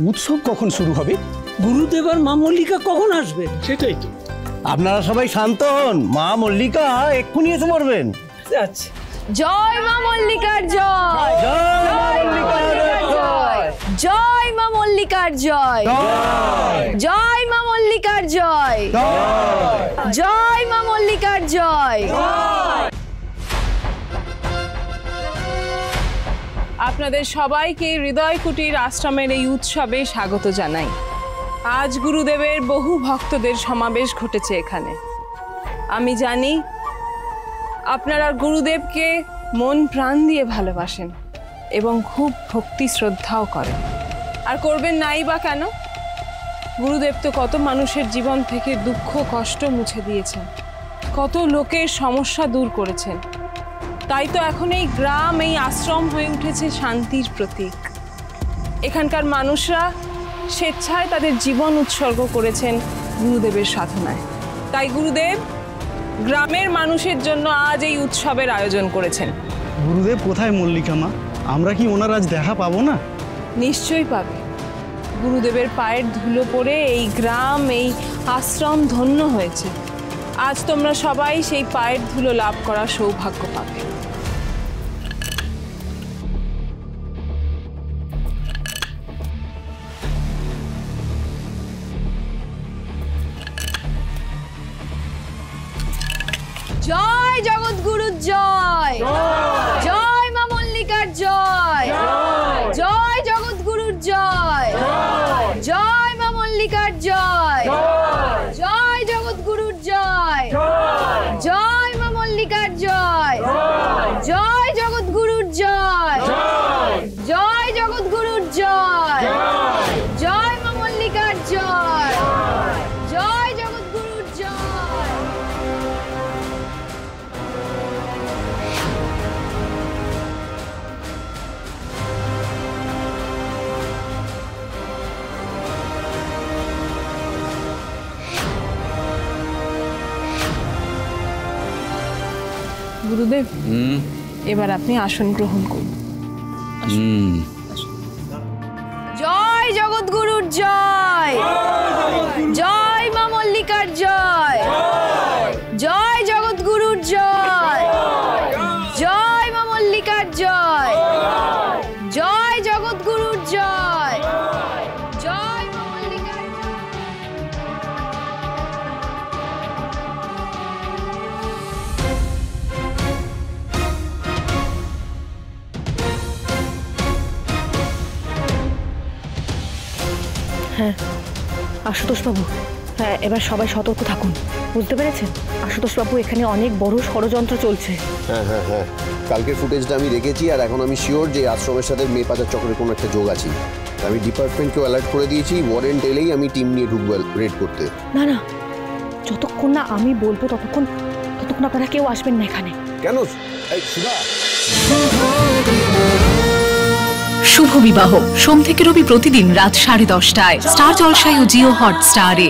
উৎসব কখন শুরু হবে? গুরুদেব আর মা মল্লিকা কখন আসবে? সেটাই তো। আপনারা সবাই শান্ত হন, মা মল্লিকা এক্ষুনি এসে পড়বেন। আচ্ছা, জয় মা মল্লিকার জয়, জয় মা মল্লিকার জয়, জয় মা মল্লিকার জয়, জয় মা মল্লিকার জয়। আপনাদের সবাইকে হৃদয় কুটির আশ্রমের এই উৎসবে স্বাগত জানাই। আজ গুরুদেবের বহু ভক্তদের সমাবেশ ঘটেছে এখানে। আমি জানি আপনারা গুরুদেবকে মন প্রাণ দিয়ে ভালোবাসেন এবং খুব ভক্তি শ্রদ্ধাও করেন। আর করবেন নাই বা কেন? গুরুদেব তো কত মানুষের জীবন থেকে দুঃখ কষ্ট মুছে দিয়েছেন, কত লোকের সমস্যা দূর করেছেন। তাই তো এখন এই গ্রাম, এই আশ্রম হয়ে উঠেছে শান্তির প্রতীক। এখানকার মানুষরা স্বেচ্ছায় তাদের জীবন উৎসর্গ করেছেন গুরুদেবের সাধনায়। তাই গুরুদেব গ্রামের মানুষের জন্য আজ এই উৎসবের আয়োজন করেছেন। গুরুদেব কোথায় মল্লিকা মা? আমরা কি ওনার আজ দেখা পাবো না? নিশ্চয়ই পাবে। গুরুদেবের পায়ের ধুলো পড়ে এই গ্রাম, এই আশ্রম ধন্য হয়েছে। আজ তোমরা সবাই সেই পায়ের ধুলো লাভ করার সৌভাগ্য পাবে। জয় জগৎগুরু জয়, জয় মা মল্লিকার জয়, জয় জগৎগুরুর জয়, জয় মা মল্লিকার জয়, জয় জগৎগুরুর জয়, জয় মা মল্লিকার জয়, জয় জগৎগুরুর জয়, জয় জগৎগুরুর জয়, জয় মা মল্লিকার জয়, জয় জগৎগুরুর জয়। গুরুদেব, এবার আপনি আসন গ্রহণ করুন। জয় জগৎগুরুর জয়, জয় মা মল্লিকার জয়, জয় জগৎগুরুর জয়, জয় মা মল্লিকার জয়, জয় জগৎগুরুর জয়, জয় মা মল্লিকার জয়। হ্যাঁ আশুতোষবাবু, হ্যাঁ এবার সবাই সতর্ক থাকুন, বুঝতে পেরেছেন? আশুতোষবাবু, এখানে অনেক বড় ষড়যন্ত্র চলছে। হ্যাঁ হ্যাঁ হ্যাঁ, কালকের ফুটেজটা আমি দেখেছি, আর এখন আমি শিওর যে আশ্রমের সাথে মেয়ে পাচার চক্রের কোনো একটা যোগ আছে। আমি ডিপার্টমেন্টকেও অ্যালার্ট করে দিয়েছি, ওয়ারেন্ট এলেই আমি টিম নিয়ে ঢুকবো রেড করতে। না না, যতক্ষণ না আমি বলবো ততক্ষণ আপনারা কেউ আসবেন না এখানে। কেন? এই সুধা, শুভ বিবাহ সোম থেকে রবি প্রতিদিন রাত 10:30টায় স্টার জলসায় ও জিও হটস্টারে।